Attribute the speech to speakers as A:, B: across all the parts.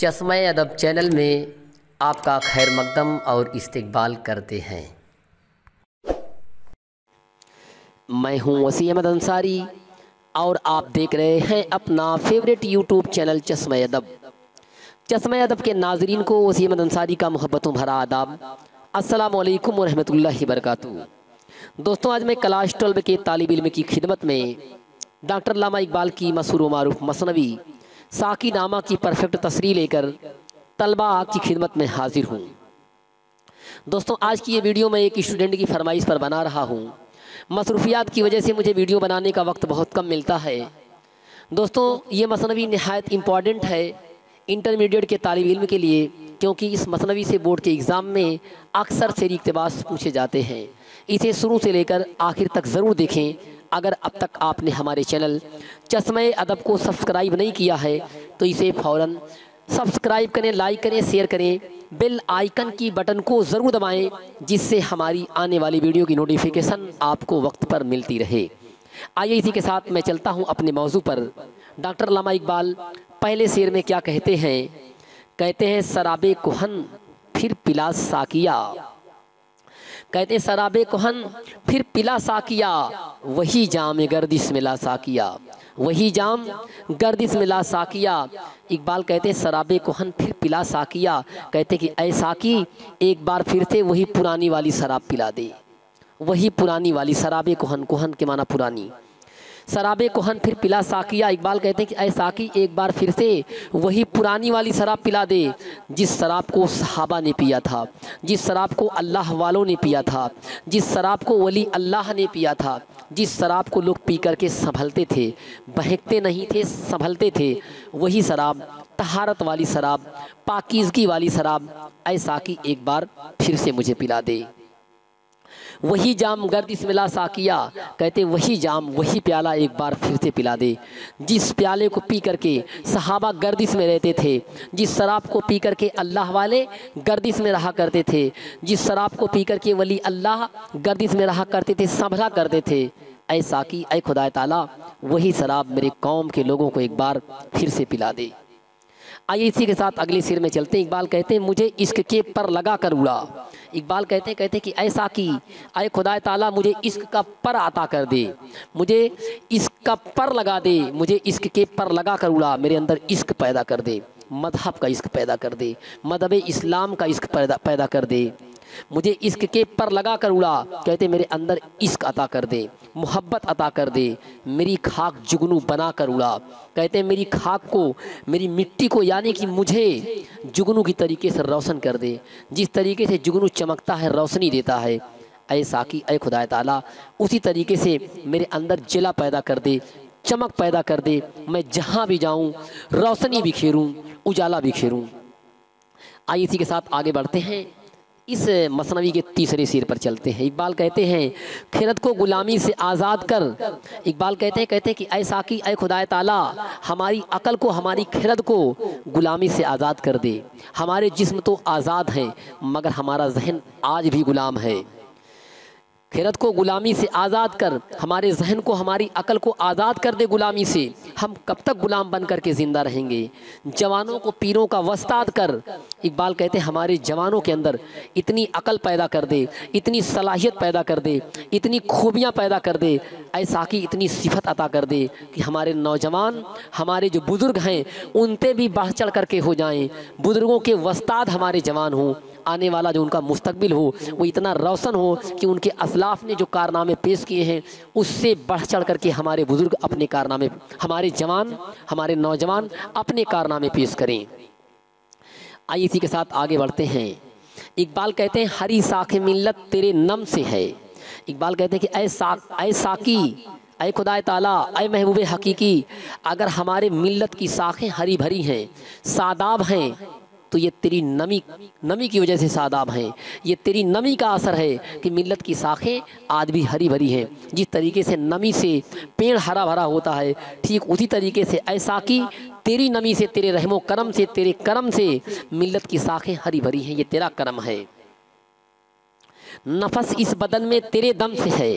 A: چشمہ ادب چینل میں آپ کا خیر مقدم اور استقبال کرتے ہیں۔ میں ہوں وسیع احمد انصاری اور آپ دیکھ رہے ہیں اپنا فیوریٹ یوٹیوب چینل چشمہ ادب۔ چشمہ ادب کے ناظرین کو وسیع احمد انصاری کا محبتوں بھرا آداب۔ السلام علیکم ورحمۃ اللہ وبرکاتہ۔ دوستوں، آج میں کلاس 12 کے طالب علم کی خدمت میں ڈاکٹر علامہ اقبال کی مشہور و معروف مثنوی ساقی نامہ کی پرفیکٹ تصریح لے کر طلبہ کی خدمت میں حاضر ہوں۔ دوستوں، آج کی یہ ویڈیو میں ایک اسٹوڈنٹ کی فرمائش پر بنا رہا ہوں۔ مصروفیات کی وجہ سے مجھے ویڈیو بنانے کا وقت بہت کم ملتا ہے۔ دوستوں، یہ مثنوی نہایت امپورٹنٹ ہے انٹرمیڈیٹ کے طالب علم کے لیے، کیونکہ اس مثنوی سے بورڈ کے ایگزام میں اکثر سری اقتباس پوچھے جاتے ہیں۔ اسے شروع سے لے کر آخر تک ضرور دیکھیں۔ اگر اب تک آپ نے ہمارے چینل چشمہ ادب کو سبسکرائب نہیں کیا ہے تو اسے فوراً سبسکرائب کریں، لائک کریں، شیئر کریں، بیل آئیکن کی بٹن کو ضرور دبائیں، جس سے ہماری آنے والی ویڈیو کی نوٹیفیکیشن آپ کو وقت پر ملتی رہے۔ آئیے اسی کے ساتھ میں چلتا ہوں اپنے موضوع پر۔ ڈاکٹر علامہ اقبال پہلے شعر میں کیا کہتے ہیں؟ کہتے ہیں سراب کہن پھر پلا ساقیا، کہتے ہیں سراب کہن پھر پلا ساقیا، وہی جام گردش ملا ساقیا، وہی جام گردش ملا ساقیا۔ اقبال کہتے ہیں سراب کہن پھر پلا ساقیا، کہتے کہ اے ساقی ایک بار پھر سے وہی پرانی والی شراب پلا دے، وہی پرانی والی شراب کہن، کہن کے معنی پرانی، شراب کہن پھر پلا ساقیا۔ اقبال کہتے ہیں کہ اے ساقی ایک بار پھر سے وہی پرانی والی شراب پلا دے، جس شراب کو صحابہ نے پیا تھا، جس شراب کو اللہ والوں نے پیا تھا، جس شراب کو ولی اللہ نے پیا تھا، جس شراب کو لوگ پی کر کے سنبھلتے تھے، بہکتے نہیں تھے، سنبھلتے تھے، وہی شراب، طہارت والی شراب، پاکیزگی والی شراب، اے ساقی ایک بار پھر سے مجھے پلا دے۔ وہی جام گردش ملا ساقیا، کہتے وہی جام، وہی پیالہ ایک بار پھر سے پلا دے، جس پیالے کو پی کر کے صحابہ گردش میں رہتے تھے، جس شراب کو پی کر کے اللہ والے گردش میں رہا کرتے تھے، جس شراب کو پی کر کے ولی اللہ گردش میں رہا کرتے تھے، سنبھلا کرتے تھے۔ اے ساقی، اے خدا تعالیٰ، وہی شراب میرے قوم کے لوگوں کو ایک بار پھر سے پلا دے۔ آئیے اسی کے ساتھ اگلے شعر میں چلتے ہیں۔ اقبال کہتے ہیں مجھے عشق کے پر لگا کر اڑا۔ اقبال کہتے ہیں کہ اے ساقی، اے خدا تعالیٰ، مجھے عشق کا پر عطا کر دے، مجھے عشق کا پر لگا دے، مجھے عشق کے پر لگا کر اڑا، میرے اندر عشق پیدا کر دے، مذہب کا عشق پیدا کر دے، مذہب اسلام کا عشق پیدا کر دے، مجھے عشق کے پر لگا کر اڑا، کہتے میرے اندر عشق عطا کر دے، محبت عطا کر دے، میری خاک جگنو بنا کر اڑا، کہتے ہیں میری خاک کو، میری مٹی کو، یعنی کہ مجھے جگنو کی طریقے سے روشن کر دے، جس طریقے سے جگنو چمکتا ہے، روشنی دیتا ہے۔ اے ساقی، اے خدا تعالیٰ، اسی طریقے سے میرے اندر جلا پیدا کر دے، چمک پیدا کر دے، میں جہاں بھی جاؤں روشنی بکھیروں، اجالا بکھیروں۔ آئیے اسی کے ساتھ آگے بڑھتے ہیں، اس مثنوی کے تیسرے شعر پر چلتے ہیں۔ اقبال کہتے ہیں خرد کو غلامی سے آزاد کر۔ اقبال کہتے ہیں کہ اے ساقی، اے خدا تعالیٰ، ہماری عقل کو، ہماری خرد کو غلامی سے آزاد کر دے۔ ہمارے جسم تو آزاد ہیں مگر ہمارا ذہن آج بھی غلام ہے۔ خرد کو غلامی سے آزاد کر، ہمارے ذہن کو، ہماری عقل کو آزاد کر دے غلامی سے۔ ہم کب تک غلام بن کر کے زندہ رہیں گے؟ جوانوں کو پیروں کا وستاد کر۔ اقبال کہتے ہیں ہمارے جوانوں کے اندر اتنی عقل پیدا کر دے، اتنی صلاحیت پیدا کر دے، اتنی خوبیاں پیدا کر دے، اے ساقی اتنی صفت عطا کر دے کہ ہمارے نوجوان، ہمارے جو بزرگ ہیں ان پہ بھی بڑھ چڑھ کر کے ہو جائیں، بزرگوں کے وستاد ہمارے جوان ہوں، آنے والا جو ان کا مستقبل ہو وہ اتنا روشن ہو کہ ان کے اسلاف نے جو کارنامے پیش کیے ہیں اس سے بڑھ چڑھ کر کے ہمارے بزرگ اپنے کارنامے، ہمارے جوان، ہمارے نوجوان اپنے کارنامے پیش کریں۔ آئیے اسی کے ساتھ آگے بڑھتے ہیں۔ اقبال کہتے ہیں ہری ساکھ ملت تیرے نم سے ہے۔ اقبال کہتے ہیں کہ اے ساقی، اے خدا تعالیٰ، اے محبوب حقیقی، اگر ہمارے ملت کی شاخیں ہری بھری ہیں، ساداب ہیں، تو یہ تیری نمی کی وجہ سے ساداب ہیں، یہ تیری نمی کا اثر ہے کہ ملت کی شاخیں آج بھی ہری بھری ہیں۔ جس طریقے سے نمی سے پیڑ ہرا بھرا ہوتا ہے، ٹھیک اسی طریقے سے اے ساقی تیری نمی سے، تیرے رحم و کرم سے، تیرے کرم سے ملت کی شاخیں ہری بھری ہیں، یہ تیرا کرم ہے۔ نفس اس بدن میں تیرے دم سے ہے۔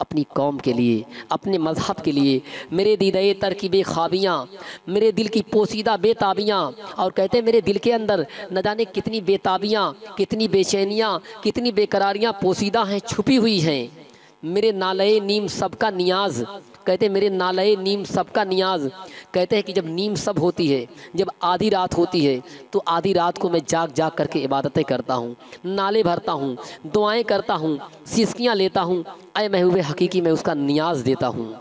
A: اپنی قوم کے لیے، اپنے مذہب کے لیے، میرے دیدے ترکیب خوابیاں، میرے دل کی پوسیدہ بے تابیاں، اور کہتے ہیں میرے دل کے اندر نہ جانے کتنی بے تابیاں، کتنی بے چینیاں، کتنی بے قراریاں پوسیدہ ہیں، چھپی ہوئی ہیں۔ میرے نالے نیم سب کا نیاز، کہتے ہیں میرے نالے نیم سب کا نیاز، کہتے ہیں کہ جب نیم سب ہوتی ہے، جب آدھی رات ہوتی ہے، تو آدھی رات کو میں جاگ جاگ کر کے عبادتیں کرتا ہوں، نالے بھرتا ہوں، دعائیں کرتا ہوں، سسکیاں لیتا ہوں، اے محبوب حقیقی میں اس کا نیاز دیتا ہوں۔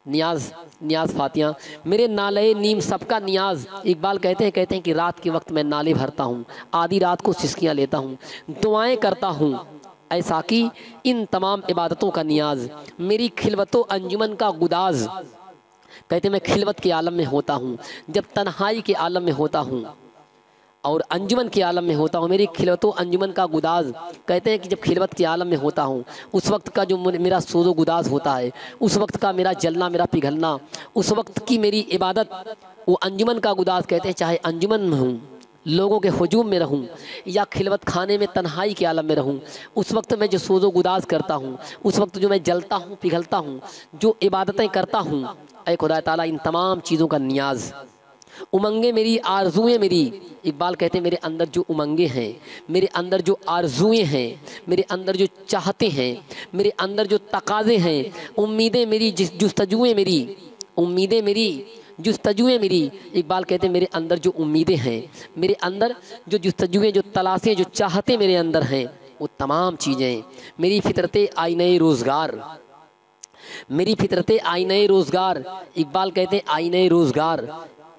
A: نیاز فاتحہ، میرے نالے نیم سب کا نیاز۔ اقبال کہتے ہیں کہ رات کے وقت میں نالے بھرتا ہوں، آدھی رات کو سسکیاں لیتا ہوں، دعائیں کرتا ہوں، اے ساقی ان تمام عبادتوں کا نیاز، میری خلوت و انجمن کا گداز۔ کہتے ہیں میں خلوت کے عالم میں ہوتا ہوں، جب تنہائی کے عالم میں ہوتا ہوں اور انجمن کے عالم میں ہوتا ہوں، میری خلوت و انجمن کا گداز۔ کہتے ہیں کہ جب خلوت کے عالم میں ہوتا ہوں، اس وقت کا جو میرا سوز و گداز ہوتا ہے، اس وقت کا میرا جلنا، میرا پگھلنا، اس وقت کی میری عبادت، وہ انجمن کا گداز۔ کہتے ہیں چاہے انجمن میں ہوں، لوگوں کے ہجوم میں رہوں، یا خلوت خانے میں تنہائی کے عالم میں رہوں، اس وقت میں جو سوز و گداز کرتا ہوں، اس وقت جو میں جلتا ہوں، پگھلتا ہوں، جو عبادتیں کرتا ہوں، اے خدا تعالیٰ ان تمام چیزوں کا نیاز۔ امنگیں میری، آرزوئیں میری۔ اقبال کہتے ہیں میرے اندر جو امنگیں ہیں، میرے اندر جو آرزوئیں ہیں، میرے اندر جو چاہتے ہیں، میرے اندر جو تقاضے ہیں، امیدیں میری، جستجوئیں میری، امیدیں میری، جستجوئیں میری۔ اقبال کہتے ہیں میرے اندر جو امیدیں ہیں، میرے اندر جو جستجوئیں، جو تلاشیں، جو چاہتے میرے اندر ہیں، وہ تمام چیزیں میری فطرت آئینہ روزگار، میری فطرت آئینہ روزگار۔ اقبال کہتے ہیں آئینہ روزگار،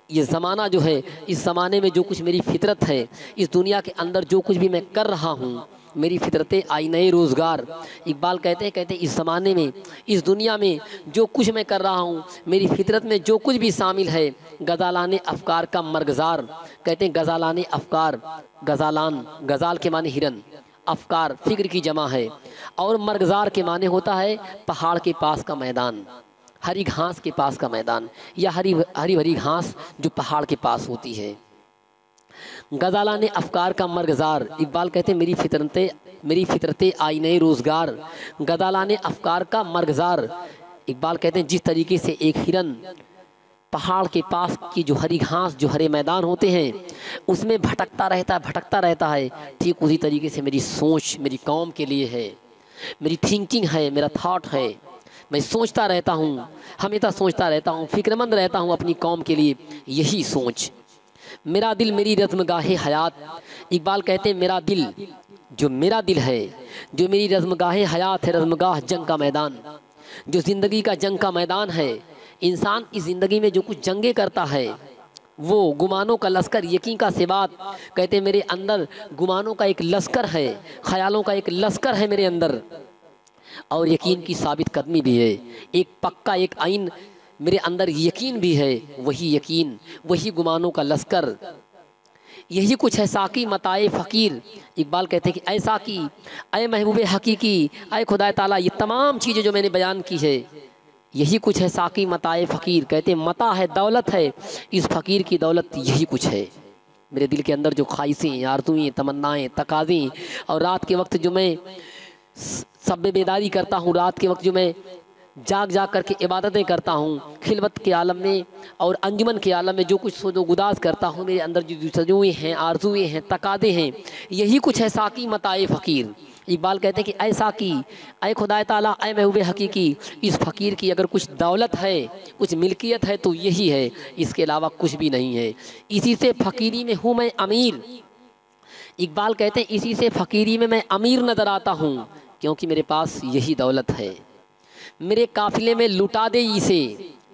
A: یہ زمانہ جو ہے، اس زمانے میں جو کچھ میری فطرت ہے، اس دنیا کے اندر جو کچھ بھی میں کر رہا ہوں، میری فطرت آئینہ روزگار۔ اقبال کہتے ہیں اس زمانے میں، اس دنیا میں جو کچھ میں کر رہا ہوں، میری فطرت میں جو کچھ بھی شامل ہے، غزالان افکار کا مرغزار۔ کہتے ہیں غزالان افکار، غزالان، غزال کے معنی ہرن، افکار فکر کی جمع ہے، اور مرغزار کے معنی ہوتا ہے پہاڑ کے پاس کا میدان، ہری گھاس کے پاس کا میدان، یا ہری بھری گھاس جو پہاڑ کے پاس ہوتی ہے۔ غزالان افکار کا مرغزار۔ اقبال کہتے ہیں میری فطرت آئینہ روزگار، غزالان افکار کا مرغزار۔ اقبال کہتے ہیں جس طریقے سے ایک ہرن پہاڑ کے پاس کی جو ہری گھاس، جو ہرے میدان ہوتے ہیں، اس میں بھٹکتا رہتا ہے، ٹھیک اسی طریقے سے میری سوچ میری قوم کے لیے ہے، میری تھنکنگ ہے، میرا تھاٹ ہے، میں سوچتا رہتا ہوں، ہمیشہ سوچتا رہتا ہوں، فکر مند رہتا ہوں اپنی قوم کے لیے، یہی سوچ۔ میرا دل میری رزمگاہ حیات۔ اقبال کہتے ہیں میرا دل ہے، جو میری رزمگاہ حیات ہے، رزمگاہ جنگ کا میدان، جو زندگی کا جنگ کا میدان ہے۔ انسان اس زندگی میں جو کچھ جنگیں کرتا ہے، وہ گمانوں کا لشکر، یقین کا ثبات۔ کہتے ہیں میرے اندر گمانوں کا ایک لشکر ہے، خیالوں کا ایک لشکر ہے میرے اندر، اور یقین کی ثابت قدمی بھی ہے، ایک پکا ایک آئین میرے اندر یقین بھی ہے، وہی یقین، وہی گمانوں کا لشکر۔ یہی کچھ ہے ساقی متاع فقیر۔ اقبال کہتے ہیں کہ اے ساقی، اے محبوب حقیقی، اے خدا تعالیٰ، یہ تمام چیزیں جو میں نے بیان کی ہے، یہی کچھ ہے ساقی متاع فقیر۔ کہتے ہیں متاع ہے، دولت ہے، اس فقیر کی دولت یہی کچھ ہے۔ میرے دل کے اندر جو خواہشیں، آرزوئیں، تمنائیں، تقاضے، اور رات کے وقت جو میں سب بیداری کرتا ہوں، رات کے وقت جو میں جاگ کر کے عبادتیں کرتا ہوں، خلوت کے عالم میں اور انجمن کے عالم میں جو کچھ سوز و گداز کرتا ہوں، میرے اندر جو جستجوئیں ہیں، آرزوئیں ہیں، تقاضے ہیں، یہی کچھ ہے ساقی متاع فقیر۔ اقبال کہتے ہیں کہ اے ساقی، اے خدا تعالیٰ، اے محبوب حقیقی، اس فقیر کی اگر کچھ دولت ہے، کچھ ملکیت ہے تو یہی ہے، اس کے علاوہ کچھ بھی نہیں ہے۔ اسی سے فقیری میں ہوں میں امیر۔ اقبال کہتے ہیں اسی سے فقیری میں امیر نظر آتا ہوں، کیونکہ میرے پاس یہی دولت ہے۔ میرے قافلے میں لٹا دے اسے،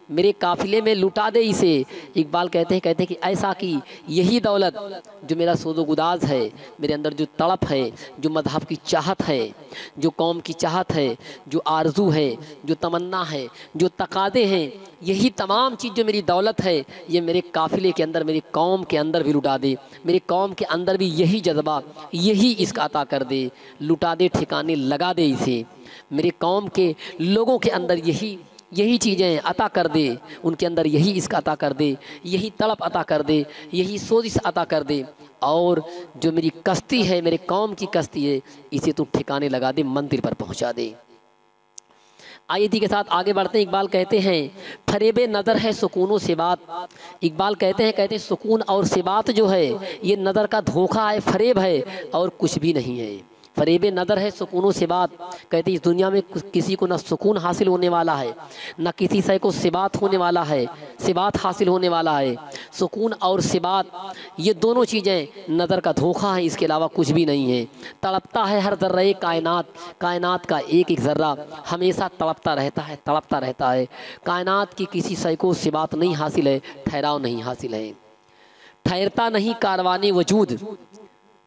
A: میرے قافلے میں لٹا دے اسے۔ اقبال کہتے ہیں کہ ایسا کی یہی دولت جو میرا سوز و گداز ہے، میرے اندر جو تڑپ ہے، جو مذہب کی چاہت ہے، جو قوم کی چاہت ہے، جو آرزو ہے، جو تمنا ہے، جو تقاضے ہیں، یہی تمام چیز جو میری دولت ہے، یہ میرے قافلے کے اندر، میری قوم کے اندر بھی لٹا دے، میری قوم کے اندر بھی یہی جذبہ، یہی اس کا عطا کر دے، لٹا دے، ٹھکانے لگا دے اسے۔ میری قوم کے لوگوں کے اندر یہی چیزیں عطا کر دے، ان کے اندر یہی اس کا عطا کر دے، یہی تڑپ عطا کر دے، یہی سوزش عطا کر دے، اور جو میری کشتی ہے، میرے قوم کی کشتی ہے، اسے تو ٹھکانے لگا دے، مندر پر پہنچا دے۔ آیت کے ساتھ آگے بڑھتے ہیں۔ اقبال کہتے ہیں فریب نظر ہے سکون و ثبات۔ اقبال کہتے ہیں سکون اور ثبات جو ہے یہ نظر کا دھوکہ ہے، فریب ہے اور کچھ بھی نہیں ہے۔ فریب نظر ہے سکون و ثبات، کہتے ہیں اس دنیا میں کسی کو نہ سکون حاصل ہونے والا ہے، نہ کسی سے کو ثبات ہونے والا ہے، ثبات حاصل ہونے والا ہے۔ سکون اور ثبات یہ دونوں چیزیں نظر کا دھوکہ ہے، اس کے علاوہ کچھ بھی نہیں ہے۔ تڑپتا ہے ہر ذرہ کائنات، کائنات کا ایک ایک ذرہ ہمیشہ تڑپتا رہتا ہے، تڑپتا رہتا ہے۔ کائنات کی کسی سے کو ثبات نہیں حاصل ہے، ٹھہراؤ نہیں حاصل ہے۔ ٹھہرتا نہیں کاروان وجود،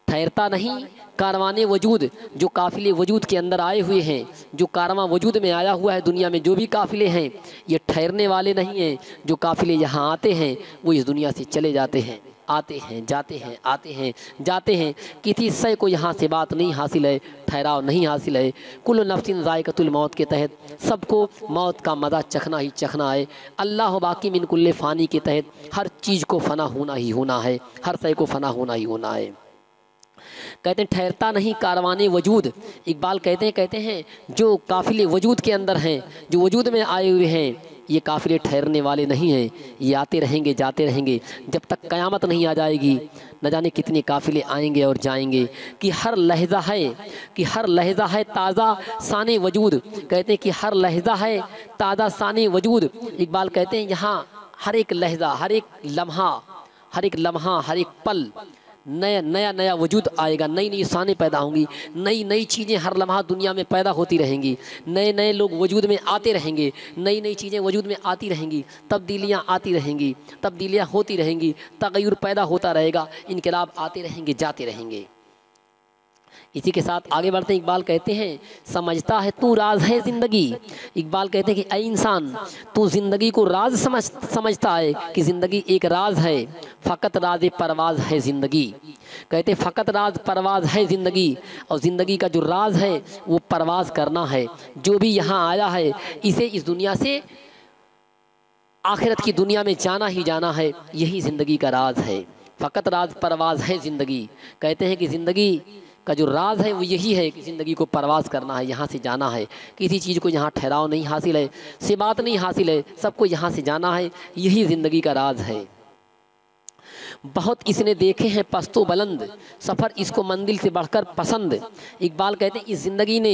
A: ٹھہرتا نہیں کاروان وجود، جو قافلے وجود کے اندر آئے ہوئے ہیں، جو کارواں وجود میں آیا ہوا ہے دنیا میں، جو بھی قافلے ہیں یہ ٹھہرنے والے نہیں ہیں۔ جو قافلے یہاں آتے ہیں وہ اس دنیا سے چلے جاتے ہیں، آتے ہیں جاتے ہیں، آتے ہیں جاتے ہیں، کسی سے کو یہاں سے بات نہیں حاصل ہے، ٹھہراؤ نہیں حاصل ہے۔ کل نفس ذائقۃ الموت کے تحت سب کو موت کا مزہ چکھنا ہی چکھنا ہے۔ اللہ باقی من کل فانی کے تحت ہر چیز کو فنا ہونا ہی ہونا ہے، ہر شے کو فنا ہونا ہی ہونا ہے۔ کہتے ہیں ٹھہرتا نہیں کاروان وجود۔ اقبال کہتے ہیں جو قافلے وجود کے اندر ہیں، جو وجود میں آئے ہوئے ہیں، یہ قافلے ٹھہرنے والے نہیں ہیں، یہ آتے رہیں گے جاتے رہیں گے جب تک قیامت نہیں آ جائے گی۔ نہ جانے کتنے قافلے آئیں گے اور جائیں گے، کہ ہر لحظہ ہے تازہ شان وجود۔ کہتے ہیں کہ ہر لحظہ ہے تازہ شان وجود۔ اقبال کہتے ہیں یہاں ہر ایک لحظہ، ہر ایک لمحہ، ہر ایک پل نیا وجود آئے گا، نئی نئی شانیں پیدا ہوں گی، نئی چیزیں ہر لمحہ دنیا میں پیدا ہوتی رہیں گی، نئے لوگ وجود میں آتے رہیں گے، نئی چیزیں وجود میں آتی رہیں گی، تبدیلیاں آتی رہیں گی، تبدیلیاں ہوتی رہیں گی، تغیر پیدا ہوتا رہے گا، انقلاب آتے رہیں گے جاتے رہیں گے۔ اسی کے ساتھ آگے بڑھتے ہیں۔ اقبال کہتے ہیں سمجھتا ہے تو راز ہے زندگی۔ اقبال کہتے ہیں کہ اے انسان تو زندگی کو راز سمجھتا ہے کہ زندگی ایک راز ہے، فقط راز پرواز ہے زندگی۔ کہتے ہیں فقط راز پرواز ہے زندگی، اور زندگی کا جو راز ہے وہ پرواز کرنا ہے۔ جو بھی یہاں آیا ہے اسے اس دنیا سے آخرت کی دنیا میں جانا ہی جانا ہے، یہی زندگی کا راز ہے۔ فقط راز پرواز ہے زندگی۔ کہتے ہیں کہ زندگی کا جو راز ہے وہ یہی ہے کہ زندگی کو پرواز کرنا ہے، یہاں سے جانا ہے، کسی چیز کو یہاں ٹھہراؤ نہیں حاصل ہے، ثبات نہیں حاصل ہے، سب کو یہاں سے جانا ہے، یہی زندگی کا راز ہے۔ بہت اس نے دیکھے ہیں پست و بلند، سفر اس کو منزل سے بڑھ کر پسند۔ اقبال کہتے ہیں اس زندگی نے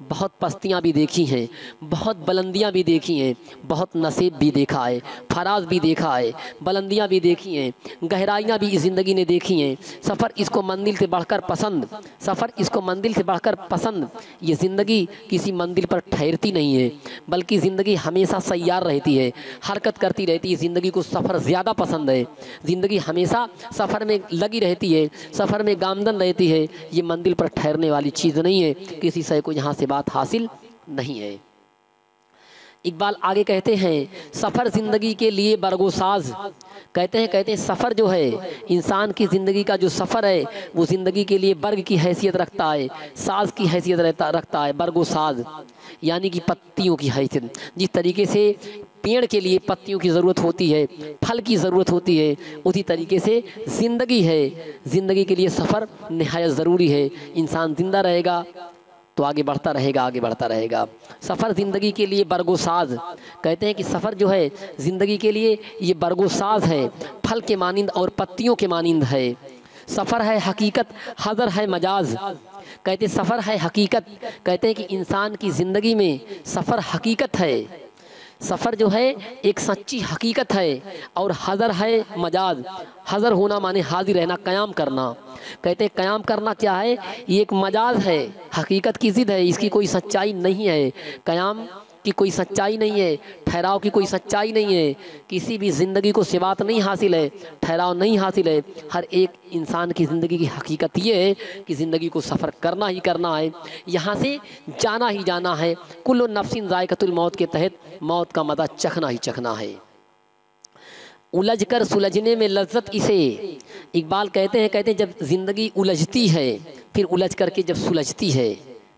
A: بہت پستیاں بھی دیکھی ہیں، بہت بلندیاں بھی دیکھی ہیں، بہت نصیب بھی دیکھا ہے، فراز بھی دیکھا ہے، بلندیاں بھی دیکھی ہیں، گہرائیاں بھی اس زندگی نے دیکھی ہیں۔ سفر اس کو منزل سے بڑھ کر پسند، سفر اس کو منزل سے بڑھ کر پسند۔ یہ زندگی کسی منزل پر ٹھہرتی نہیں ہے، بلکہ زندگی ہمیشہ سیار رہتی ہے، حرکت کرتی رہتی ہے۔ زندگی کو سفر زیادہ پسند ہے، زندگی ہمیشہ سفر میں لگی رہتی ہے، سفر میں گامزن رہتی ہے۔ یہ منزل پر ٹھہرنے والی چیز نہیں ہے، کسی سے کو یہاں سے بات حاصل نہیں ہے۔ اقبال آگے کہتے ہیں سفر زندگی کے لیے برگو ساز۔ کہتے ہیں سفر جو ہے انسان کی زندگی کا جو سفر ہے وہ زندگی کے لیے برگ کی حیثیت رکھتا ہے، ساز کی حیثیت رکھتا ہے۔ برگو ساز یعنی کہ پتیوں کی حیثیت، جس طریقے سے پیڑ کے لیے پتیوں کی ضرورت ہوتی ہے، پھل کی ضرورت ہوتی ہے، اسی طریقے سے زندگی ہے، زندگی کے لیے سفر نہایت ضروری ہے۔ انسان زندہ رہے گا تو آگے بڑھتا رہے گا، آگے بڑھتا رہے گا۔ سفر زندگی کے لیے برگو ساز۔ کہتے ہیں کہ سفر جو ہے زندگی کے لیے یہ برگو ساز ہے، پھل کے مانند اور پتیوں کے مانند ہے۔ سفر ہے حقیقت، حضر ہے مجاز۔ کہتے ہیں سفر ہے حقیقت، کہتے ہیں کہ انسان کی زندگی میں سفر حقیقت ہے، سفر جو ہے ایک سچی حقیقت ہے، اور حضر ہے مجاز۔ حضر ہونا مانے حاضر رہنا، قیام کرنا۔ کہتے ہیں قیام کرنا کیا ہے؟ یہ ایک مجاز ہے، حقیقت کی ضد ہے، اس کی کوئی سچائی نہیں ہے۔ قیام کی کوئی سچائی نہیں ہے، ٹھہراؤ کی کوئی سچائی نہیں ہے، کسی بھی زندگی کو ثبات نہیں حاصل ہے، ٹھہراؤ نہیں حاصل ہے۔ ہر ایک انسان کی زندگی کی حقیقت یہ ہے کہ زندگی کو سفر کرنا ہی کرنا ہے، یہاں سے جانا ہی جانا ہے۔ کل نفس ذائقۃ الموت کے تحت موت کا مزہ چکھنا ہی چکھنا ہے۔ الجھ کر سلجھنے میں لذت اسے۔ اقبال کہتے ہیں جب زندگی الجھتی ہے پھر الجھ کر کے جب سلجھتی ہے